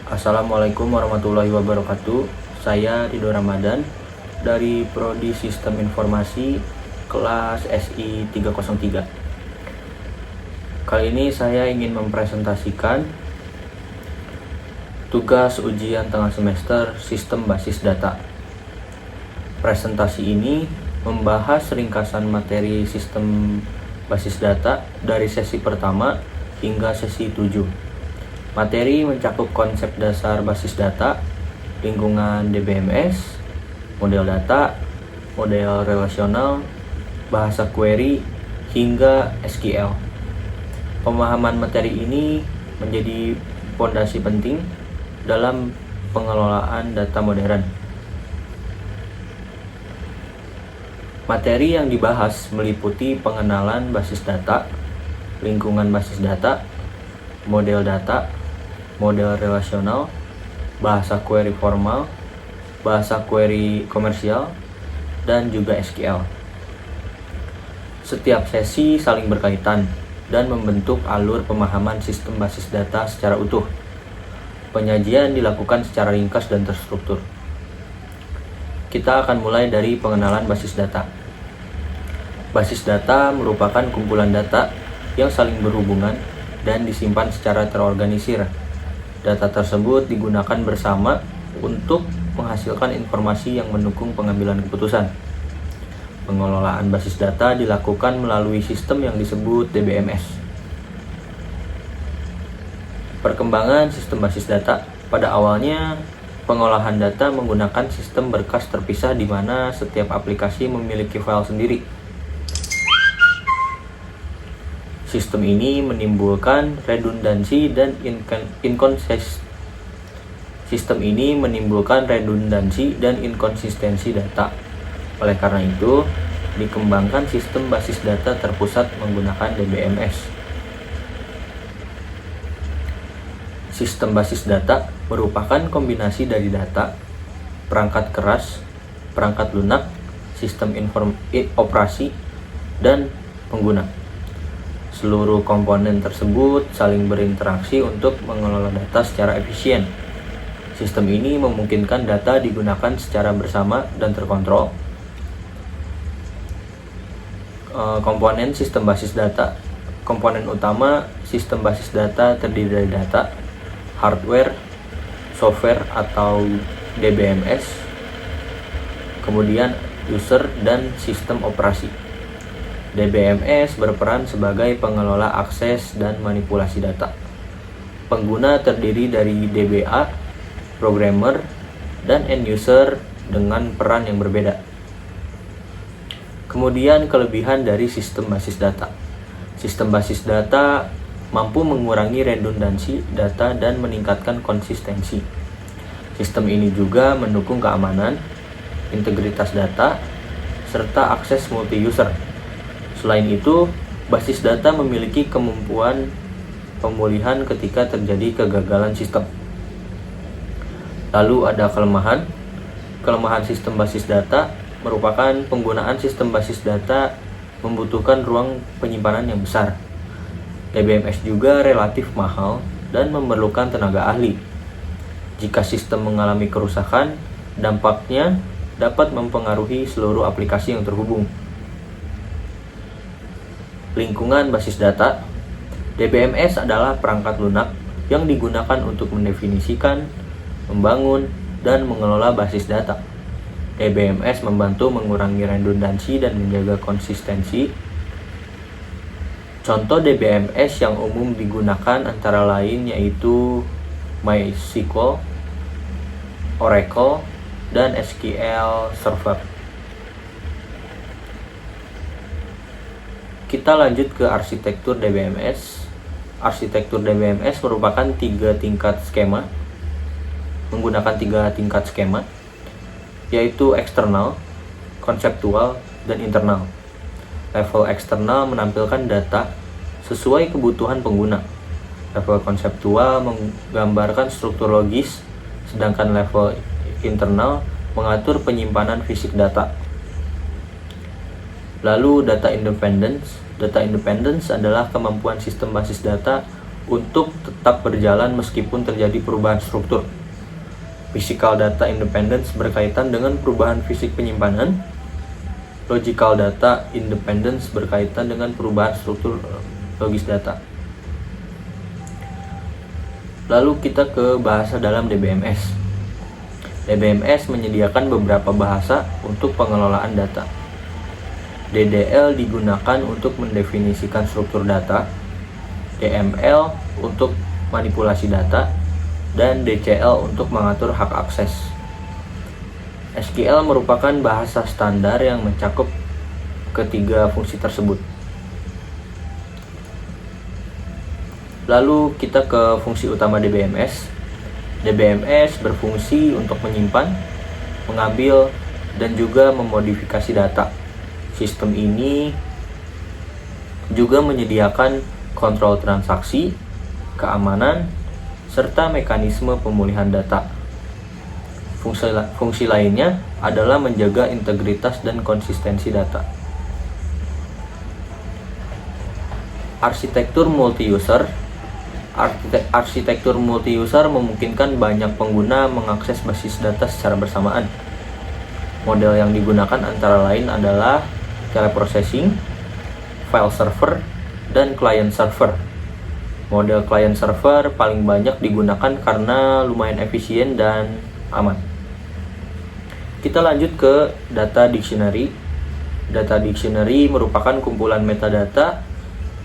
Assalamualaikum warahmatullahi wabarakatuh. Saya Ridho Ramadan dari Prodi Sistem Informasi kelas SI 303. Kali ini saya ingin mempresentasikan tugas ujian tengah semester Sistem Basis Data. Presentasi ini membahas ringkasan materi Sistem Basis Data dari sesi pertama hingga sesi 7. Materi mencakup konsep dasar basis data, lingkungan DBMS, model data, model relasional, bahasa query, hingga SQL. Pemahaman materi ini menjadi fondasi penting dalam pengelolaan data modern. Materi yang dibahas meliputi pengenalan basis data, lingkungan basis data, model data, model relasional, bahasa query formal, bahasa query komersial, dan juga SQL. Setiap sesi saling berkaitan dan membentuk alur pemahaman sistem basis data secara utuh. Penyajian dilakukan secara ringkas dan terstruktur. Kita akan mulai dari pengenalan basis data. Basis data merupakan kumpulan data yang saling berhubungan dan disimpan secara terorganisir. Data tersebut digunakan bersama untuk menghasilkan informasi yang mendukung pengambilan keputusan. Pengelolaan basis data dilakukan melalui sistem yang disebut DBMS. Perkembangan sistem basis data. Pada awalnya, pengolahan data menggunakan sistem berkas terpisah di mana setiap aplikasi memiliki file sendiri. Sistem ini menimbulkan redundansi dan inkonsistensi data. Oleh karena itu, dikembangkan sistem basis data terpusat menggunakan DBMS. Sistem basis data merupakan kombinasi dari data, perangkat keras, perangkat lunak, sistem operasi, dan pengguna. Seluruh komponen tersebut saling berinteraksi untuk mengelola data secara efisien. Sistem ini memungkinkan data digunakan secara bersama dan terkontrol. Komponen sistem basis data. Komponen utama sistem basis data terdiri dari data, hardware, software atau DBMS, kemudian user dan sistem operasi. DBMS berperan sebagai pengelola akses dan manipulasi data. Pengguna terdiri dari DBA, programmer, dan end user dengan peran yang berbeda. Kemudian kelebihan dari sistem basis data. Sistem basis data mampu mengurangi redundansi data dan meningkatkan konsistensi. Sistem ini juga mendukung keamanan, integritas data, serta akses multi-user. Selain itu, basis data memiliki kemampuan pemulihan ketika terjadi kegagalan sistem. Lalu ada kelemahan. Kelemahan sistem basis data merupakan penggunaan sistem basis data membutuhkan ruang penyimpanan yang besar. DBMS juga relatif mahal dan memerlukan tenaga ahli. Jika sistem mengalami kerusakan, dampaknya dapat mempengaruhi seluruh aplikasi yang terhubung. Lingkungan basis data. DBMS adalah perangkat lunak yang digunakan untuk mendefinisikan, membangun, dan mengelola basis data. DBMS membantu mengurangi redundansi dan menjaga konsistensi. Contoh DBMS yang umum digunakan antara lain yaitu MySQL, Oracle, dan SQL Server. Kita lanjut ke arsitektur DBMS. Arsitektur DBMS merupakan menggunakan tiga tingkat skema, yaitu eksternal, konseptual, dan internal. Level eksternal menampilkan data sesuai kebutuhan pengguna. Level konseptual menggambarkan struktur logis, sedangkan level internal mengatur penyimpanan fisik data. Lalu data independence. Data independence adalah kemampuan sistem basis data untuk tetap berjalan meskipun terjadi perubahan struktur. Physical data independence berkaitan dengan perubahan fisik penyimpanan. Logical data independence berkaitan dengan perubahan struktur logis data. Lalu kita ke bahasa dalam DBMS. DBMS menyediakan beberapa bahasa untuk pengelolaan data. DDL digunakan untuk mendefinisikan struktur data, DML untuk manipulasi data, dan DCL untuk mengatur hak akses. SQL merupakan bahasa standar yang mencakup ketiga fungsi tersebut. Lalu kita ke fungsi utama DBMS. DBMS berfungsi untuk menyimpan, mengambil, dan juga memodifikasi data. Sistem ini juga menyediakan kontrol transaksi, keamanan, serta mekanisme pemulihan data. Fungsi lainnya adalah menjaga integritas dan konsistensi data. Arsitektur multi-user. Arsitektur multi-user memungkinkan banyak pengguna mengakses basis data secara bersamaan. Model yang digunakan antara lain adalah teleprocessing, file server, dan client server. Model client server paling banyak digunakan karena lumayan efisien dan aman. Kita lanjut ke data dictionary. Data dictionary merupakan kumpulan metadata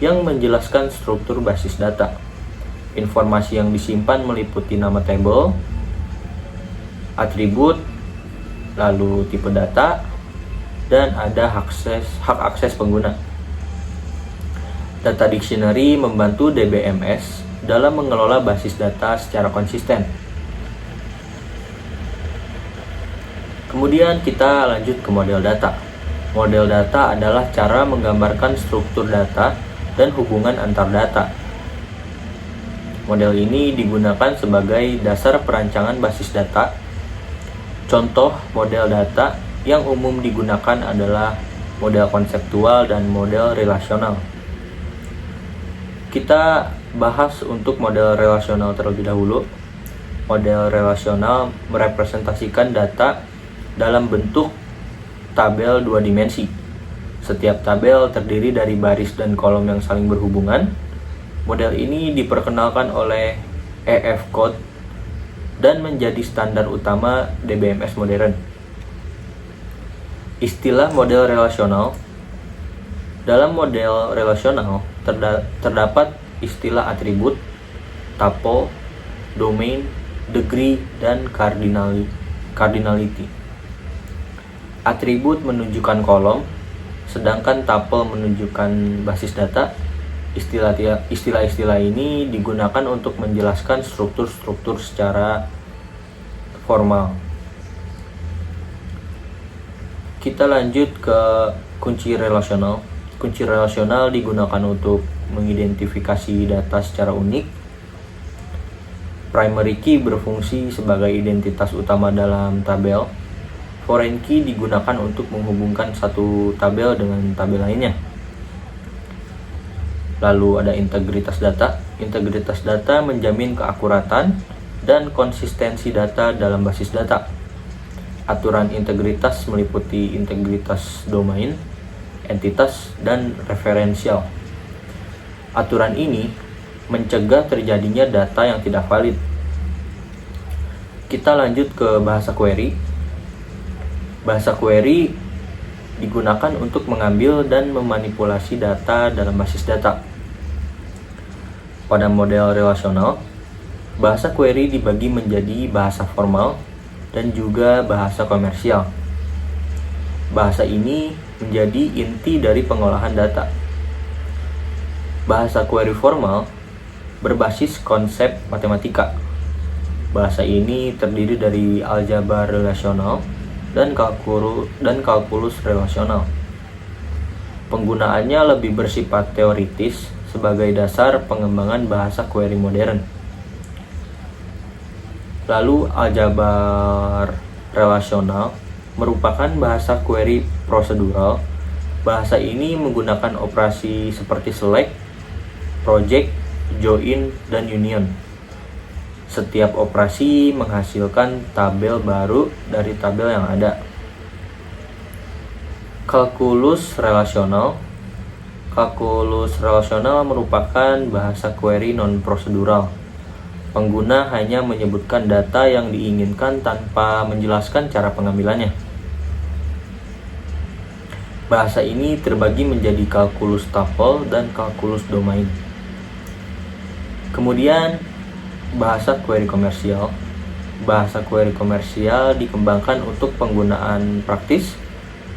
yang menjelaskan struktur basis data. Informasi yang disimpan meliputi nama tabel, atribut, lalu tipe data, dan ada hak akses pengguna. Data dictionary membantu DBMS dalam mengelola basis data secara konsisten. Kemudian kita lanjut ke model data. Model data adalah cara menggambarkan struktur data dan hubungan antar data. Model ini digunakan sebagai dasar perancangan basis data. Contoh model data yang umum digunakan adalah model konseptual dan model relasional. Kita bahas untuk model relasional terlebih dahulu. Model relasional merepresentasikan data dalam bentuk tabel dua dimensi. Setiap tabel terdiri dari baris dan kolom yang saling berhubungan. Model ini diperkenalkan oleh EF Code dan menjadi standar utama DBMS modern. Istilah model relasional. Dalam model relasional terdapat istilah atribut, tuple, domain, degree, dan cardinality. Atribut menunjukkan kolom, sedangkan tuple menunjukkan basis data. Istilah-istilah ini digunakan untuk menjelaskan struktur-struktur secara formal. Kita lanjut ke kunci relasional. Kunci relasional digunakan untuk mengidentifikasi data secara unik. Primary key berfungsi sebagai identitas utama dalam tabel. Foreign key digunakan untuk menghubungkan satu tabel dengan tabel lainnya. Lalu ada integritas data. Integritas data menjamin keakuratan dan konsistensi data dalam basis data. Aturan integritas meliputi integritas domain, entitas, dan referensial. Aturan ini mencegah terjadinya data yang tidak valid. Kita lanjut ke bahasa query. Bahasa query digunakan untuk mengambil dan memanipulasi data dalam basis data. Pada model relasional, bahasa query dibagi menjadi bahasa formal dan juga bahasa komersial. Bahasa ini menjadi inti dari pengolahan data. Bahasa query formal berbasis konsep matematika. Bahasa ini terdiri dari aljabar relasional dan kalkulus relasional. Penggunaannya lebih bersifat teoritis sebagai dasar pengembangan bahasa query modern. Lalu aljabar relasional merupakan bahasa query prosedural. Bahasa ini menggunakan operasi seperti select, project, join, dan union. Setiap operasi menghasilkan tabel baru dari tabel yang ada. Kalkulus relasional. Kalkulus relasional merupakan bahasa query non-prosedural. Pengguna hanya menyebutkan data yang diinginkan tanpa menjelaskan cara pengambilannya. Bahasa ini terbagi menjadi kalkulus tuple dan kalkulus domain. Kemudian, bahasa query komersial. Bahasa query komersial dikembangkan untuk penggunaan praktis.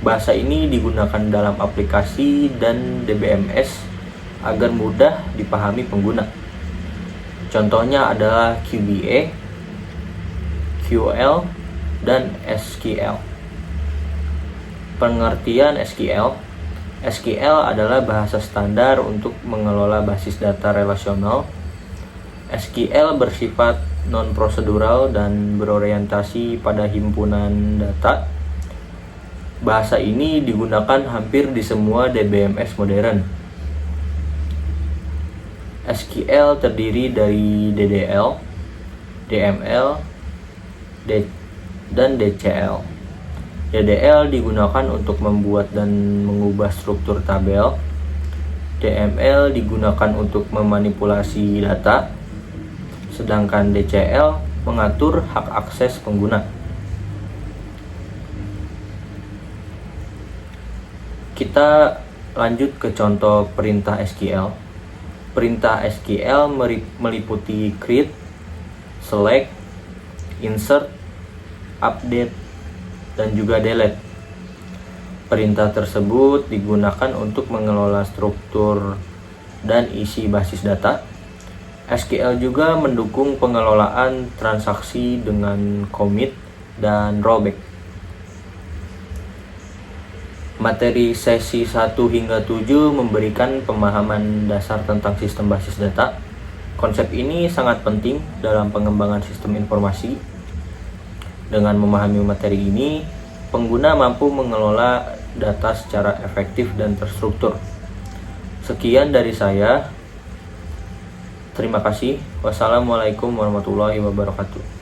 Bahasa ini digunakan dalam aplikasi dan DBMS agar mudah dipahami pengguna. Contohnya adalah QBA, QL, dan SQL. Pengertian SQL. SQL adalah bahasa standar untuk mengelola basis data relasional. SQL bersifat non-prosedural dan berorientasi pada himpunan data. Bahasa ini digunakan hampir di semua DBMS modern. SQL terdiri dari DDL, DML, dan DCL. DDL digunakan untuk membuat dan mengubah struktur tabel. DML digunakan untuk memanipulasi data, sedangkan DCL mengatur hak akses pengguna. Kita lanjut ke contoh perintah SQL. Perintah SQL meliputi create, select, insert, update, dan juga delete. Perintah tersebut digunakan untuk mengelola struktur dan isi basis data. SQL juga mendukung pengelolaan transaksi dengan commit dan rollback. Materi sesi 1 hingga 7 memberikan pemahaman dasar tentang sistem basis data. Konsep ini sangat penting dalam pengembangan sistem informasi. Dengan memahami materi ini, pengguna mampu mengelola data secara efektif dan terstruktur. Sekian dari saya. Terima kasih. Wassalamualaikum warahmatullahi wabarakatuh.